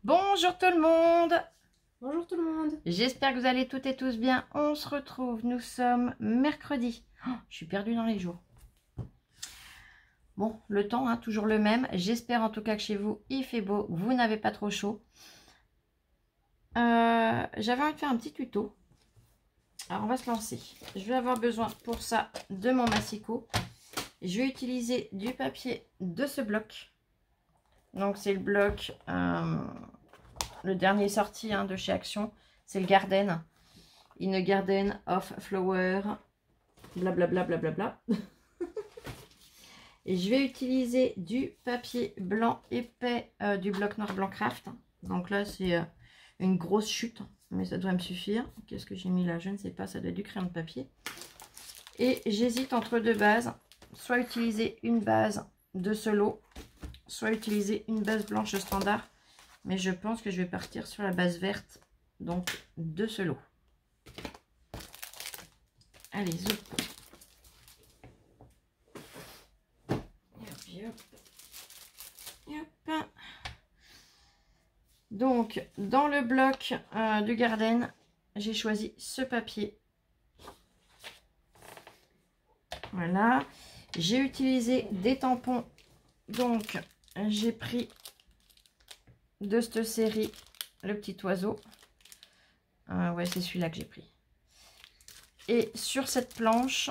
Bonjour tout le monde. Bonjour tout le monde. J'espère que vous allez toutes et tous bien. On se retrouve, nous sommes mercredi. Oh, je suis perdue dans les jours. Bon, le temps, hein, toujours le même. J'espère en tout cas que chez vous, il fait beau, que vous n'avez pas trop chaud. J'avais envie de faire un petit tuto. Alors, on va se lancer. Je vais avoir besoin pour ça de mon massicot. Je vais utiliser du papier de ce bloc. Donc, c'est le bloc, le dernier sorti de chez Action. C'est le Garden. In a Garden of Flower. Blablabla. Bla. Et je vais utiliser du papier blanc épais du bloc Noir Blanc Craft. Donc là, c'est une grosse chute, mais ça devrait me suffire. Qu'est-ce que j'ai mis là? Je ne sais pas, ça doit être du crayon de papier. Et j'hésite entre deux bases. Soit utiliser une base de ce lot, soit utiliser une base blanche standard. Mais je pense que je vais partir sur la base verte, donc de ce lot. Allez, zoup. Hop. Donc, dans le bloc du Garden, j'ai choisi ce papier. Voilà. J'ai utilisé des tampons. Donc, j'ai pris de cette série le petit oiseau. Ouais, c'est celui-là que j'ai pris. Et sur cette planche,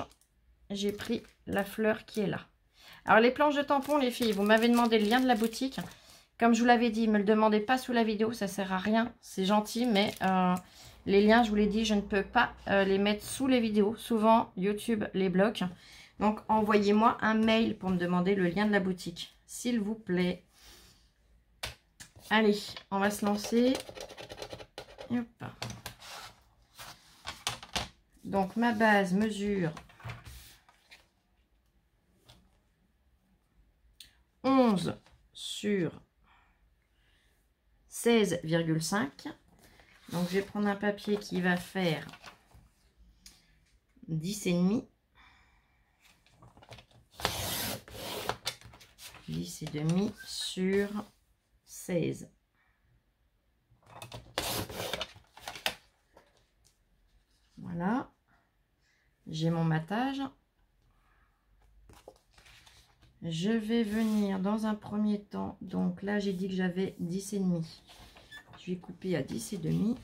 j'ai pris la fleur qui est là. Alors, les planches de tampons, les filles, vous m'avez demandé le lien de la boutique. Comme je vous l'avais dit, ne me le demandez pas sous la vidéo, ça sert à rien. C'est gentil, mais les liens, je vous l'ai dit, je ne peux pas les mettre sous les vidéos. Souvent, YouTube les bloque. Donc, envoyez-moi un mail pour me demander le lien de la boutique, s'il vous plaît. Allez, on va se lancer. Hop. Donc, ma base mesure 11 sur 16,5. Donc, je vais prendre un papier qui va faire 10,5. 10,5 sur 16. Voilà. J'ai mon matage. Je vais venir dans un premier temps. Donc là, j'ai dit que j'avais 10,5. Je vais couper à 10,5.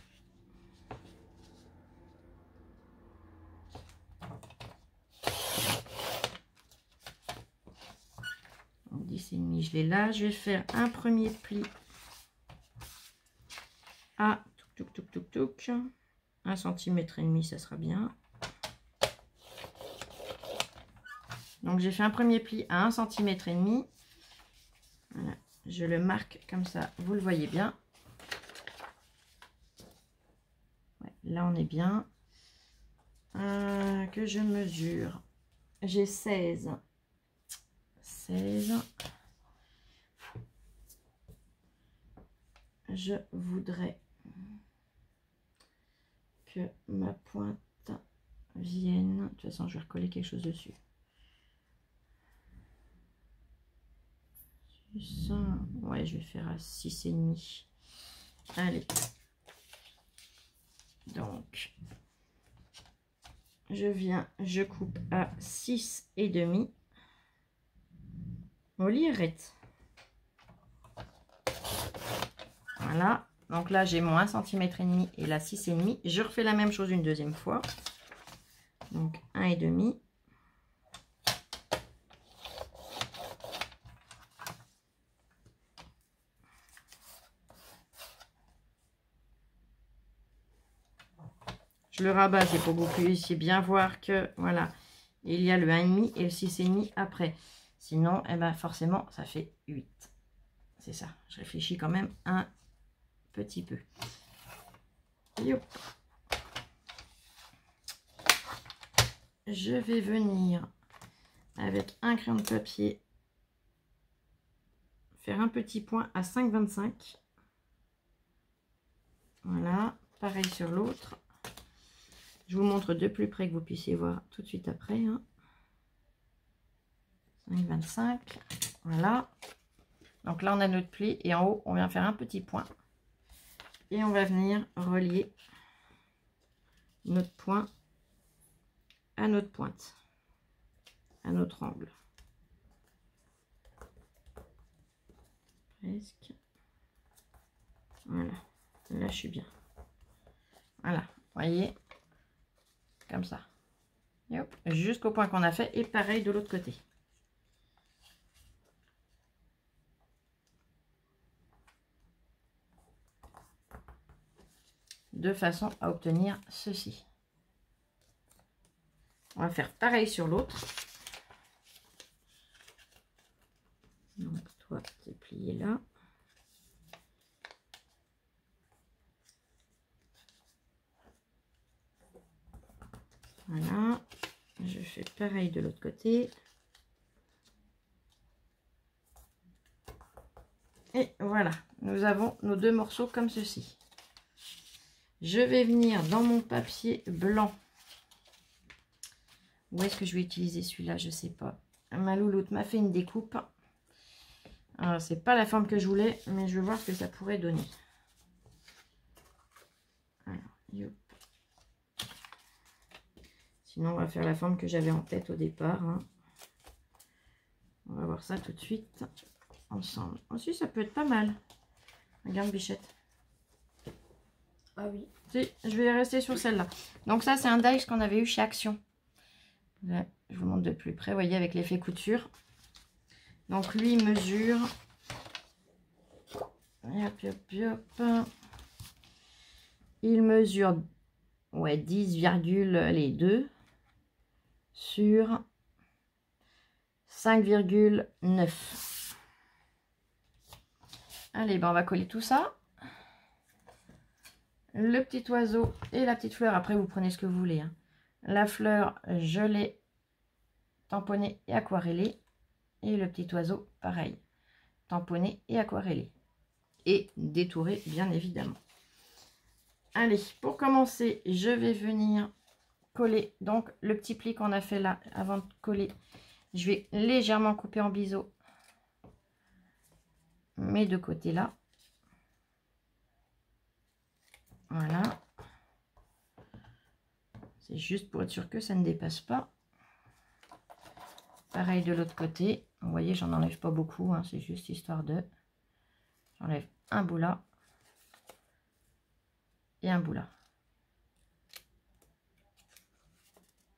Donc 10,5, je l'ai là. Je vais faire un premier pli à 1,5 cm, ça sera bien. Donc j'ai fait un premier pli à 1,5 cm. Voilà, je le marque comme ça, vous le voyez bien. Ouais, là on est bien. Que je mesure. J'ai 16. Je voudrais que ma pointe vienne. De toute façon, je vais recoller quelque chose dessus. Ça, ouais, je vais faire à 6,5. Allez. Donc, je coupe à 6,5. Molly, arrête. Voilà. Donc là, j'ai mon 1,5 cm et la 6,5. Je refais la même chose une deuxième fois. Donc, 1,5. Je le rabats, c'est pour que vous puissiez bien voir que, voilà, il y a le 1,5 et le 6,5 après. Sinon, eh ben, forcément, ça fait 8. C'est ça. Je réfléchis quand même un petit peu. Youp. Je vais venir avec un crayon de papier faire un petit point à 5,25. Voilà. Pareil sur l'autre. Je vous montre de plus près que vous puissiez voir tout de suite après. 5,25. Voilà. Donc là, on a notre pli et en haut, on vient faire un petit point. Et on va venir relier notre point à notre pointe, à notre angle. Presque. Voilà, là je suis bien. Voilà, vous voyez, comme ça. Et hop, jusqu'au point qu'on a fait. Et pareil de l'autre côté. De façon à obtenir ceci. On va faire pareil sur l'autre. Donc toi, tu es plié là. Voilà. Je fais pareil de l'autre côté. Et voilà, nous avons nos deux morceaux comme ceci. Je vais venir dans mon papier blanc. Où est-ce que je vais utiliser celui-là? Je ne sais pas. Ma louloute m'a fait une découpe. Alors, c'est pas la forme que je voulais, mais je vais voir ce que ça pourrait donner. Alors, youp. Sinon, on va faire la forme que j'avais en tête au départ. Hein. On va voir ça tout de suite ensemble. Ensuite, ça peut être pas mal. Regarde, Bichette. Ah oui. Si, je vais rester sur celle-là. Donc ça, c'est un dies qu'on avait eu chez Action. Là, je vous montre de plus près, vous voyez, avec l'effet couture. Donc lui, il mesure... Hop, hop, hop. Il mesure, ouais, 10,2 sur 5,9. Allez, ben on va coller tout ça. Le petit oiseau et la petite fleur, après vous prenez ce que vous voulez. Hein. La fleur, je l'ai tamponné et aquarellé. Et le petit oiseau, pareil, tamponné et aquarellé. Et détouré, bien évidemment. Allez, pour commencer, je vais venir coller donc le petit pli qu'on a fait là. Avant de coller, je vais légèrement couper en biseau mes deux côtés là. Voilà. C'est juste pour être sûr que ça ne dépasse pas. Pareil de l'autre côté. Vous voyez, j'en enlève pas beaucoup. Hein, c'est juste histoire de... J'enlève un bout là. Et un bout là.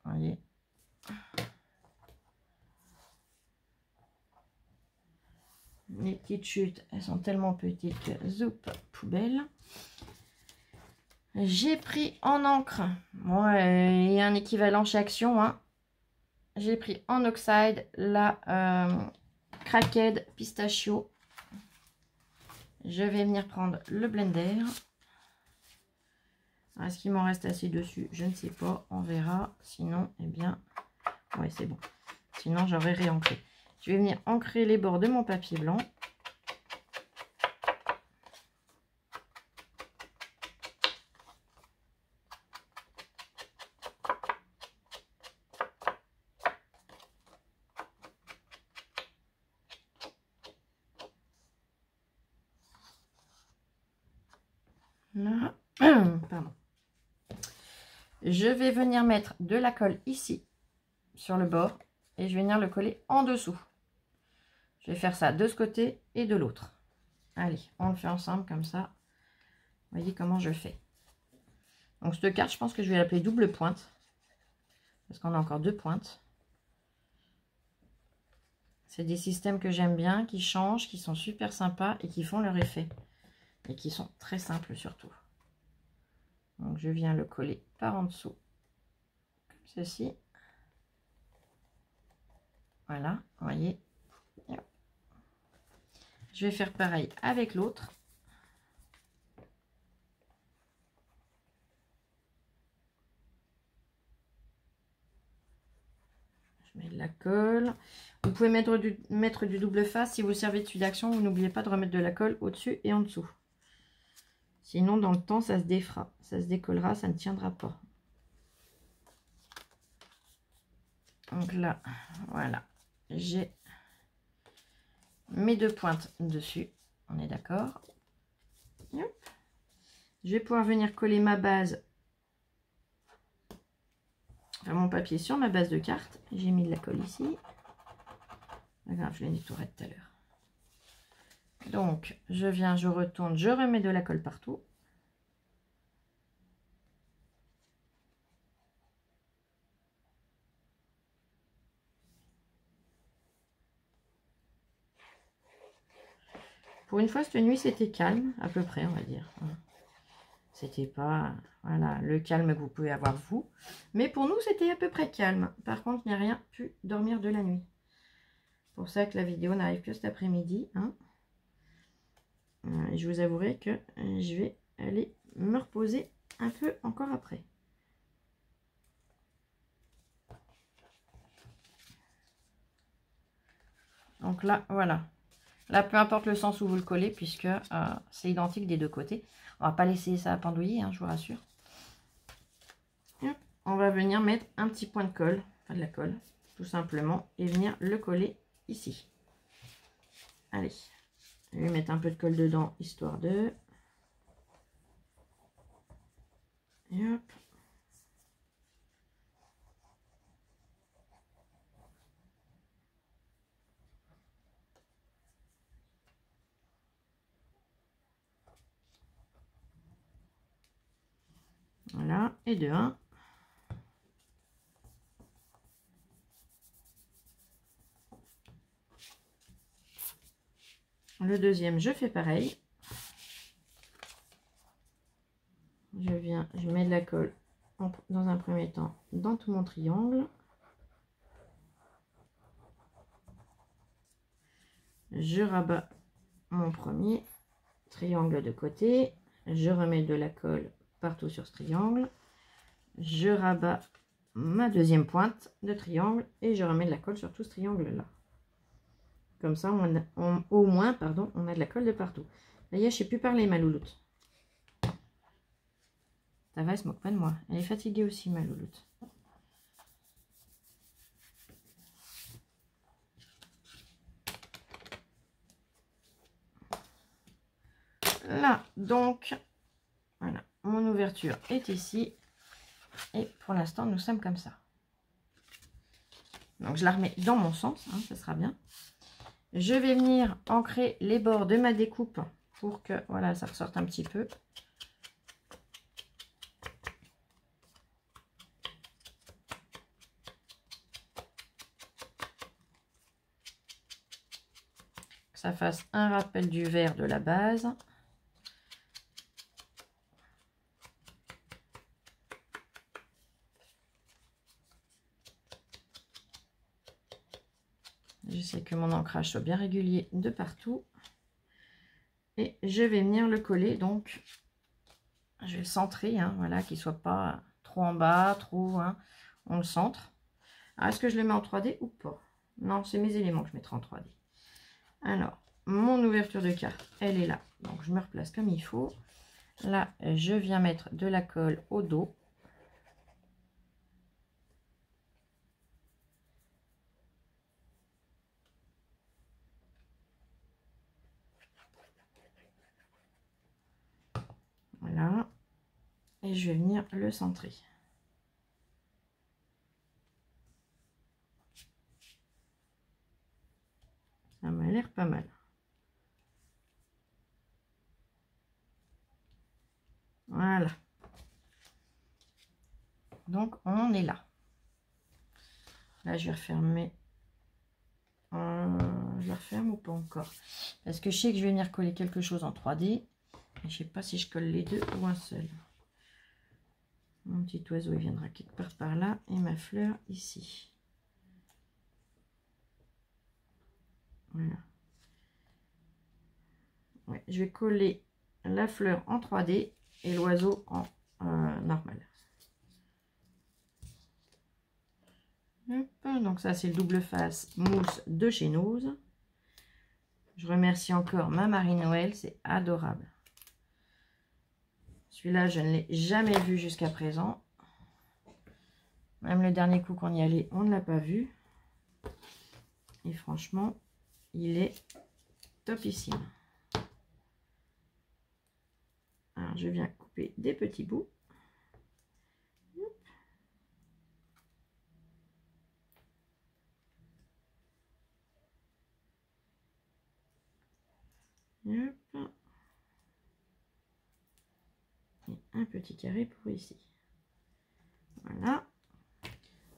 Vous voyez. Les petites chutes, elles sont tellement petites que zoup, poubelle. J'ai pris en encre. Bon, il y a un équivalent chez Action. Hein. J'ai pris en oxide la Cracked Pistachio. Je vais venir prendre le blender. Est-ce qu'il m'en reste assez dessus? Je ne sais pas. On verra. Sinon, eh bien, ouais, c'est bon. Sinon, j'aurais réancré. Je vais venir ancrer les bords de mon papier blanc. Là. Pardon. Je vais venir mettre de la colle ici, sur le bord, et je vais venir le coller en dessous. Je vais faire ça de ce côté et de l'autre. Allez, on le fait ensemble comme ça. Vous voyez comment je fais. Donc cette carte, je pense que je vais l'appeler double pointe. Parce qu'on a encore deux pointes. C'est des systèmes que j'aime bien, qui changent, qui sont super sympas et qui font leur effet. Et qui sont très simples surtout. Donc je viens le coller par en dessous. Comme ceci. Voilà, vous voyez. Je vais faire pareil avec l'autre. Je mets de la colle. Vous pouvez mettre du double face. Si vous servez de celui d'Action, vous n'oubliez pas de remettre de la colle au-dessus et en dessous. Sinon, dans le temps, ça se défera. Ça se décollera, ça ne tiendra pas. Donc là, voilà. J'ai mes deux pointes dessus. On est d'accord. je vais pouvoir venir coller ma base, enfin mon papier sur ma base de carte. J'ai mis de la colle ici. Pas grave, je l'ai nettoyé tout à l'heure. Donc, je viens, je retourne, je remets de la colle partout. Pour une fois, cette nuit, c'était calme, à peu près, on va dire. C'était pas, voilà, le calme que vous pouvez avoir vous. Mais pour nous, c'était à peu près calme. Par contre, il n'y a rien pu dormir de la nuit. C'est pour ça que la vidéo n'arrive que cet après-midi. Hein. Je vous avouerai que je vais aller me reposer un peu encore après. Donc là, voilà. Là, peu importe le sens où vous le collez, puisque c'est identique des deux côtés. On va pas laisser ça pendouiller, hein, je vous rassure. Hop, on va venir mettre un petit point de colle, enfin de la colle, tout simplement, et venir le coller ici. Allez, je vais mettre un peu de colle dedans, histoire de... Et hop. Voilà, et de 1. Le deuxième, je fais pareil. Je viens, je mets de la colle dans un premier temps dans tout mon triangle. Je rabats mon premier triangle de côté. Je remets de la colle partout sur ce triangle. Je rabats ma deuxième pointe de triangle et je remets de la colle sur tout ce triangle là. Comme ça, au moins, pardon, on a de la colle de partout. D'ailleurs, je ne sais plus parler, ma louloute. Ça va, elle se moque pas de moi. Elle est fatiguée aussi, ma louloute. Là, donc, voilà, mon ouverture est ici. Et pour l'instant, nous sommes comme ça. Donc, je la remets dans mon sens, hein, ça sera bien. Je vais venir ancrer les bords de ma découpe pour que, voilà, ça ressorte un petit peu. Que ça fasse un rappel du vert de la base. J'essaie que mon ancrage soit bien régulier de partout. Et je vais venir le coller, donc je vais le centrer, hein, voilà, qu'il ne soit pas trop en bas, trop, hein, on le centre. Alors, est-ce que je le mets en 3D ou pas? Non, c'est mes éléments que je mettrai en 3D. Alors, mon ouverture de carte, elle est là. Donc, je me replace comme il faut. Là, je viens mettre de la colle au dos. Voilà. Et je vais venir le centrer. Ça m'a l'air pas mal. Voilà. Donc, on est là. Là, je vais refermer. Je la referme ou pas encore? Parce que je sais que je vais venir coller quelque chose en 3D. Je ne sais pas si je colle les deux ou un seul. Mon petit oiseau, il viendra quelque part par là. Et ma fleur ici. Voilà. Ouais, je vais coller la fleur en 3D et l'oiseau en normal. Hop, donc ça, c'est le double face mousse de chez Nose. Je remercie encore ma Marie Noël, c'est adorable. Celui-là, je ne l'ai jamais vu jusqu'à présent. Même le dernier coup qu'on y allait, on ne l'a pas vu. Et franchement, il est topissime. Alors, je viens couper des petits bouts. Hop. Et un petit carré pour ici. Voilà.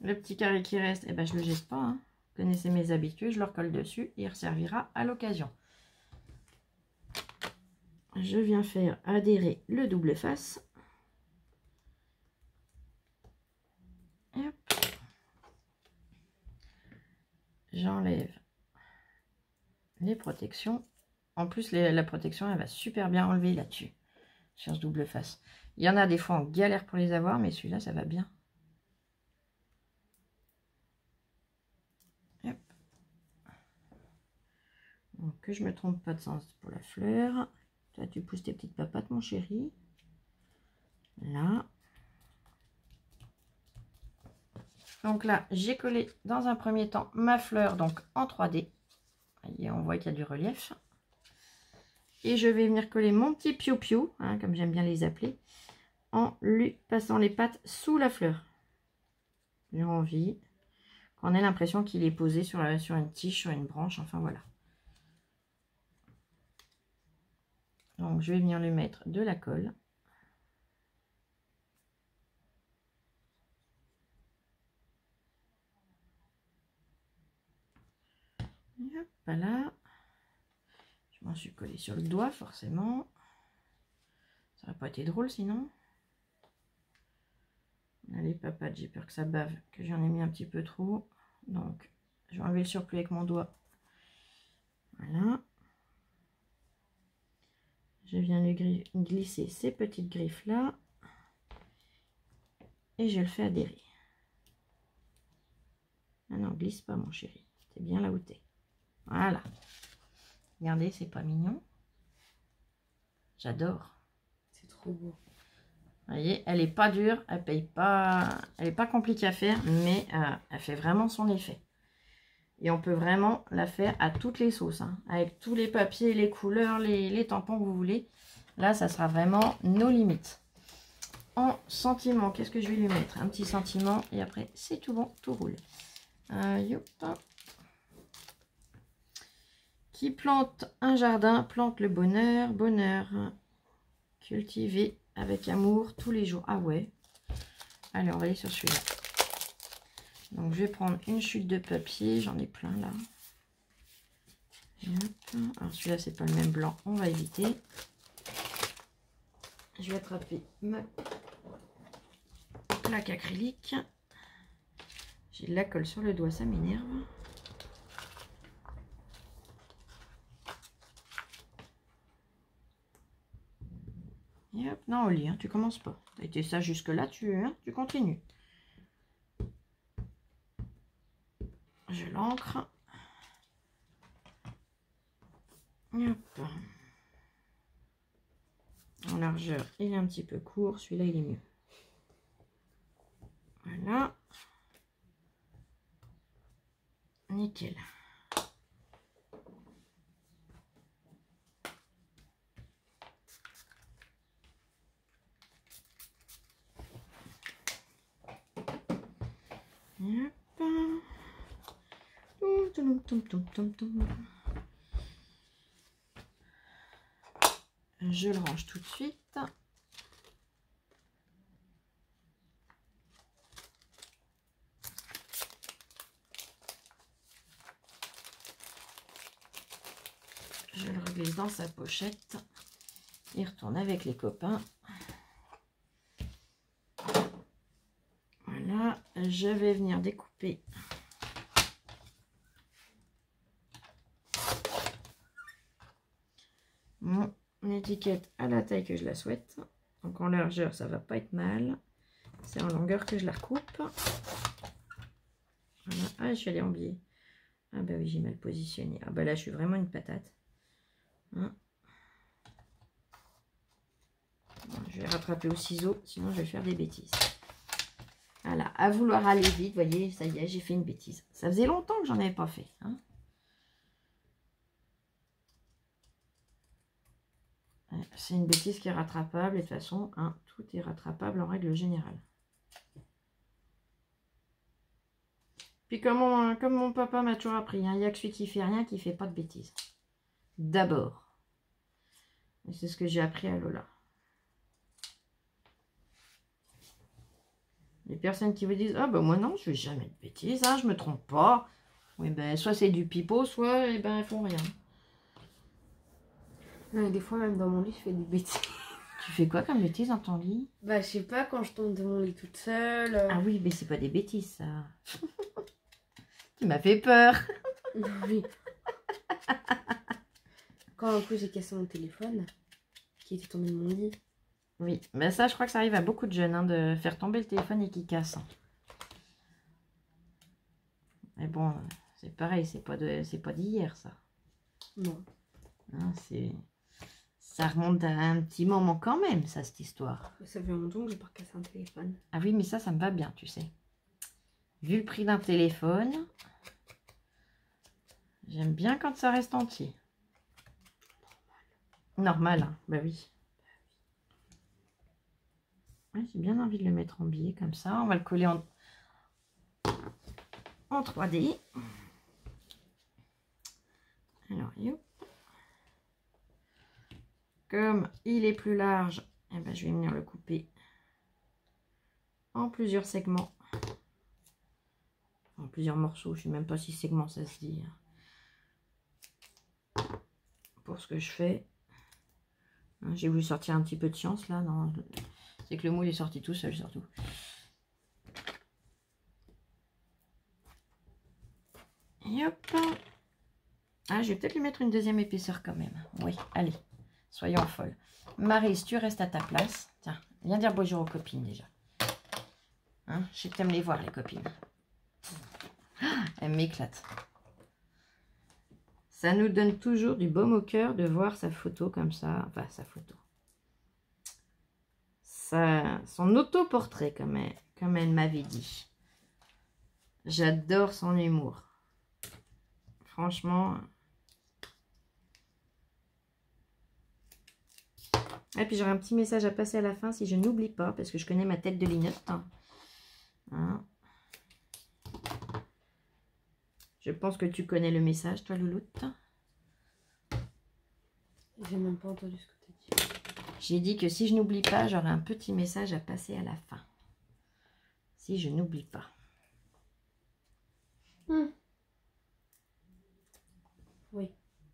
Le petit carré qui reste, eh ben, je ne le jette pas. Hein. Vous connaissez mes habitudes, je le recolle dessus. Il resservira à l'occasion. Je viens faire adhérer le double face. J'enlève les protections. En plus, la protection, elle va super bien enlever là-dessus, sur ce double face. Il y en a des fois, on galère pour les avoir, mais celui-là, ça va bien. Hop. Donc, que je me trompe pas de sens pour la fleur. Toi, tu pousses tes petites papates, mon chéri. Là. Donc là, j'ai collé dans un premier temps ma fleur donc en 3D. Et on voit qu'il y a du relief. Et je vais venir coller mon petit piou-piou, hein, comme j'aime bien les appeler, en lui passant les pattes sous la fleur. J'ai envie qu'on ait l'impression qu'il est posé sur une tige, sur une branche, enfin voilà. Donc je vais venir lui mettre de la colle. Hop, là. Je m'en suis collé sur le doigt forcément. Ça n'aurait pas été drôle sinon. Allez papates, j'ai peur que ça bave, que j'en ai mis un petit peu trop. Donc je vais enlever le surplus avec mon doigt. Voilà. Je viens lui glisser ces petites griffes là. Et je le fais adhérer. Ah non, glisse pas mon chéri. T'es bien là où t'es. Voilà. Regardez, c'est pas mignon. J'adore. C'est trop beau. Vous voyez, elle est pas dure, elle paye pas, elle est pas compliquée à faire, mais elle fait vraiment son effet. Et on peut vraiment la faire à toutes les sauces, hein, avec tous les papiers, les couleurs, les tampons que vous voulez. Là, ça sera vraiment nos limites. En sentiment, qu'est-ce que je vais lui mettre? Un petit sentiment et après, c'est tout bon, tout roule. Youp. Qui plante un jardin, plante le bonheur. Bonheur cultivé avec amour tous les jours. Ah ouais. Allez, on va aller sur celui-là. Donc, je vais prendre une chute de papier. J'en ai plein là. Alors, celui-là, c'est pas le même blanc. On va éviter. Je vais attraper ma plaque acrylique. J'ai de la colle sur le doigt, ça m'énerve. Et hop, non, Oli, hein, tu commences pas. Tu as été sage jusque-là, tu continues. Je l'ancre. Hop. En largeur, il est un petit peu court. Celui-là, il est mieux. Voilà. Nickel. Je le range tout de suite. Je le reglisse dans sa pochette. Il retourne avec les copains. Voilà, je vais venir découper mon étiquette à la taille que je la souhaite. Donc en largeur, ça va pas être mal. C'est en longueur que je la recoupe. Voilà. Ah, je suis allée en biais. Ah bah oui, j'ai mal positionné. Ah bah là, je suis vraiment une patate. Hein. Bon, je vais rattraper au ciseau, sinon je vais faire des bêtises. Voilà, à vouloir aller vite, vous voyez, ça y est, j'ai fait une bêtise. Ça faisait longtemps que j'en avais pas fait. Hein. c'est une bêtise qui est rattrapable. Et de toute façon, hein, tout est rattrapable en règle générale. Puis comme mon papa m'a toujours appris, hein, il n'y a que celui qui fait rien qui fait pas de bêtises. D'abord. Et c'est ce que j'ai appris à Lola. Les personnes qui vous disent, ah ben moi non, je fais jamais de bêtises, hein, je me trompe pas. Oui ben soit c'est du pipeau, soit eh ben elles font rien. Ouais, des fois même dans mon lit je fais des bêtises. Tu fais quoi comme bêtises dans ton lit? Bah je sais pas, quand je tombe de mon lit toute seule. Ah oui, mais c'est pas des bêtises ça. Tu m'as fait peur. Oui. Quand un coup j'ai cassé mon téléphone, qui était tombé de mon lit. Oui, mais ça je crois que ça arrive à beaucoup de jeunes, hein, de faire tomber le téléphone et qu'il casse. Mais bon, c'est pareil, c'est pas d'hier ça. Non. Hein, ça remonte à un petit moment quand même, ça, cette histoire. Ça fait longtemps que j'ai pas cassé un téléphone. Ah oui, mais ça me va bien, tu sais. Vu le prix d'un téléphone, j'aime bien quand ça reste entier. Normal, hein, bah oui. Ouais, j'ai bien envie de le mettre en billet comme ça. On va le coller en 3D. Alors, youp. Comme il est plus large, eh ben, je vais venir le couper en plusieurs segments. En plusieurs morceaux. Je ne sais même pas si segments ça se dit. Pour ce que je fais. J'ai voulu sortir un petit peu de science là. C'est que le moule est sorti tout seul surtout. Et hop. Ah, je vais peut-être lui mettre une deuxième épaisseur quand même. Oui, allez. Soyons folles. Maryse, tu restes à ta place. Tiens, viens dire bonjour aux copines déjà. Hein, je sais que t'aimes les voir, les copines. Ah, elles m'éclatent. Ça nous donne toujours du baume au cœur de voir sa photo comme ça. Enfin, sa photo. Son autoportrait, comme elle m'avait dit. J'adore son humour. Franchement... Et puis j'aurai un petit message à passer à la fin si je n'oublie pas, parce que je connais ma tête de linotte. Hein. Je pense que tu connais le message, toi, Louloute. J'ai même pas entendu ce que tu as dit. J'ai dit que si je n'oublie pas, j'aurai un petit message à passer à la fin. Si je n'oublie pas. Oui.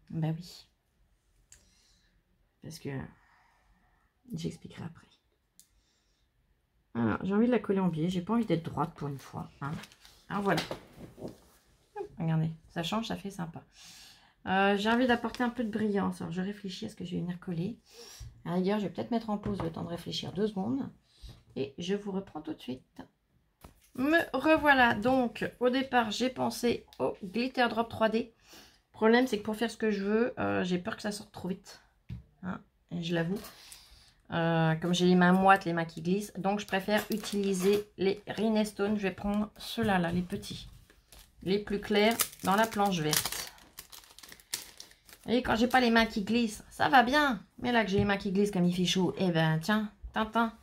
Bah oui. Parce que... j'expliquerai après. Alors, j'ai envie de la coller en biais. J'ai pas envie d'être droite pour une fois. Hein. Alors voilà. Regardez, ça change, ça fait sympa. J'ai envie d'apporter un peu de brillance. Alors, je réfléchis à ce que je vais venir coller. À la rigueur, je vais peut-être mettre en pause le temps de réfléchir 2 secondes. Et je vous reprends tout de suite. Me revoilà. Donc, au départ, j'ai pensé au Glitter Drop 3D. Le problème, c'est que pour faire ce que je veux, j'ai peur que ça sorte trop vite. Hein, et je l'avoue. Comme j'ai les mains moites, les mains qui glissent. Donc, je préfère utiliser les Rhinestone. Je vais prendre ceux-là, là, les petits. Les plus clairs dans la planche verte. Et quand j'ai pas les mains qui glissent, ça va bien. Mais là que j'ai les mains qui glissent comme il fait chaud, eh ben tiens, Tintin.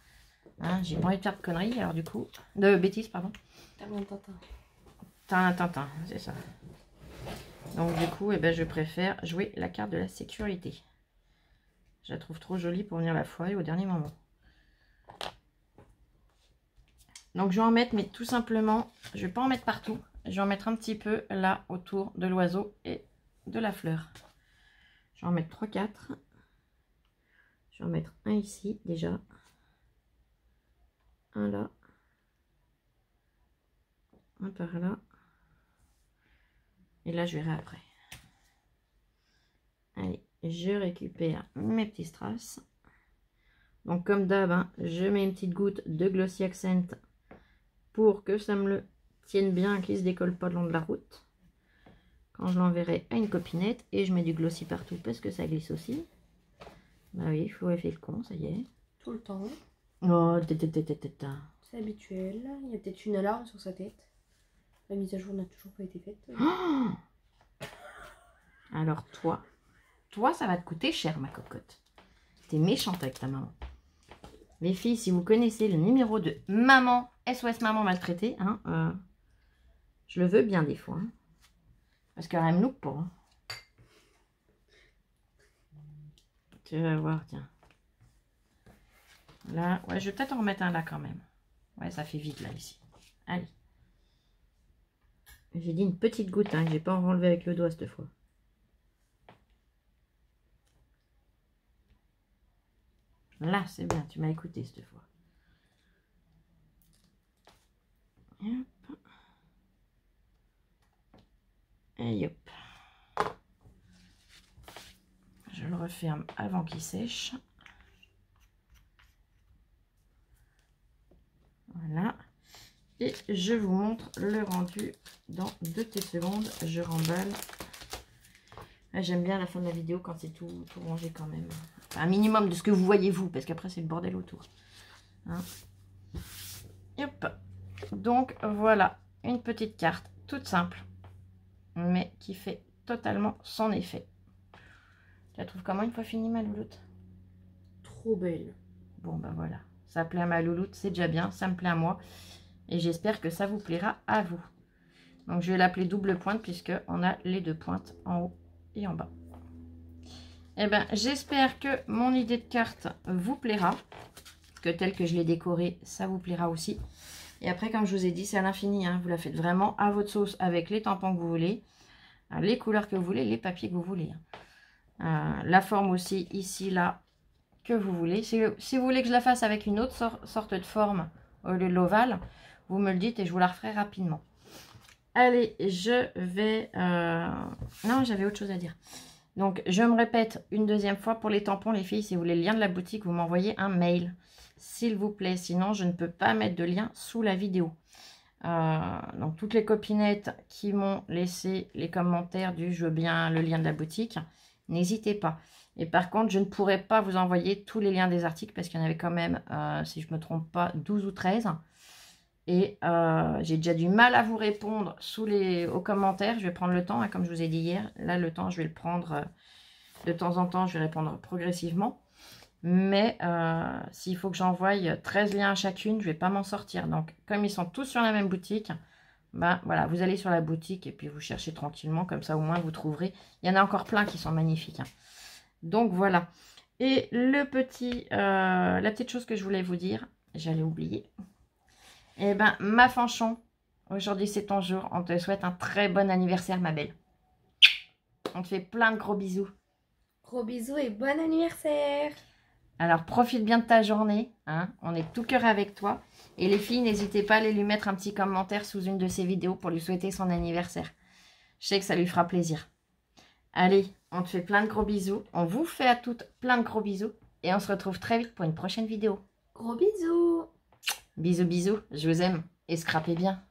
Hein, j'ai pas envie de faire de conneries, alors du coup... De bêtises, pardon. Tintin, c'est ça. Donc du coup, eh ben, je préfère jouer la carte de la sécurité. Je la trouve trop jolie pour venir la foirer au dernier moment. Donc je vais en mettre, mais tout simplement, je vais pas en mettre partout. Je vais en mettre un petit peu là autour de l'oiseau et de la fleur. Je vais en mettre 3-4. Je vais en mettre un ici déjà. Un là. Un par là. Et là je verrai après. Allez, je récupère mes petits strass. Donc comme d'hab, hein, je mets une petite goutte de Glossy Accent pour que ça me le tienne bien, qu'il ne se décolle pas le long de la route. Quand je l'enverrai à une copinette, et je mets du glossy partout parce que ça glisse aussi. Bah oui, il faut faire le con, ça y est. Tout le temps. Oh, c'est habituel. Il y a peut-être une alarme sur sa tête. La mise à jour n'a toujours pas été faite. Oh, alors toi, ça va te coûter cher, ma cocotte. T'es méchante avec ta maman. Les filles, si vous connaissez le numéro de maman, SOS maman maltraitée, hein, je le veux bien des fois. Hein, parce qu'elle me loupe pas. Hein. Tu vas voir, tiens. Là, ouais, je vais peut-être en remettre un là quand même. Ouais, ça fait vite là, ici. Allez. J'ai dit une petite goutte, hein, que j'ai pas enlevé avec le doigt cette fois. Là, c'est bien, tu m'as écouté cette fois. Hop. Et hop. Je le referme avant qu'il sèche. Voilà. Et je vous montre le rendu dans 2 petites secondes. Je remballe. J'aime bien la fin de la vidéo quand c'est tout rangé quand même. Enfin, un minimum de ce que vous voyez vous, parce qu'après c'est le bordel autour. Hein. Hop. Donc voilà, une petite carte toute simple, mais qui fait totalement son effet. Tu la trouves comment une fois fini, ma louloute? Trop belle. Bon ben voilà, ça plaît à ma louloute, c'est déjà bien, ça me plaît à moi. Et j'espère que ça vous plaira à vous. Donc je vais l'appeler double pointe puisque on a les 2 pointes en haut et en bas. Et ben j'espère que mon idée de carte vous plaira. Que tel que je l'ai décoré, ça vous plaira aussi. Et après, comme je vous ai dit, c'est à l'infini. Hein, vous la faites vraiment à votre sauce avec les tampons que vous voulez, les couleurs que vous voulez, les papiers que vous voulez. La forme aussi, ici, là, que vous voulez. Si vous voulez que je la fasse avec une autre sorte de forme au lieu de l'ovale, vous me le dites et je vous la referai rapidement. Allez, je vais... Non, j'avais autre chose à dire. Donc, je me répète une deuxième fois pour les tampons, les filles. Si vous voulez le lien de la boutique, vous m'envoyez un mail, s'il vous plaît. Sinon, je ne peux pas mettre de lien sous la vidéo. Donc, toutes les copinettes qui m'ont laissé les commentaires du « je veux bien le lien de la boutique », n'hésitez pas. Et par contre, je ne pourrais pas vous envoyer tous les liens des articles parce qu'il y en avait quand même, si je ne me trompe pas, 12 ou 13. Et j'ai déjà du mal à vous répondre aux commentaires. Je vais prendre le temps, hein, comme je vous ai dit hier. Là, le temps, je vais le prendre de temps en temps. Je vais répondre progressivement. Mais s'il faut que j'envoie 13 liens à chacune, je ne vais pas m'en sortir. Donc, comme ils sont tous sur la même boutique, ben voilà, vous allez sur la boutique et puis vous cherchez tranquillement. Comme ça, au moins, vous trouverez. Il y en a encore plein qui sont magnifiques. Hein. Donc, voilà. Et la petite chose que je voulais vous dire, j'allais oublier. Eh ben, ma Fanchon, aujourd'hui c'est ton jour. On te souhaite un très bon anniversaire, ma belle. On te fait plein de gros bisous. Gros bisous et bon anniversaire. Alors, profite bien de ta journée. Hein, on est tout cœur avec toi. Et les filles, n'hésitez pas à aller lui mettre un petit commentaire sous une de ses vidéos pour lui souhaiter son anniversaire. Je sais que ça lui fera plaisir. Allez, on te fait plein de gros bisous. On vous fait à toutes plein de gros bisous. Et on se retrouve très vite pour une prochaine vidéo. Gros bisous. Bisous, bisous. Je vous aime. Et scrapez bien.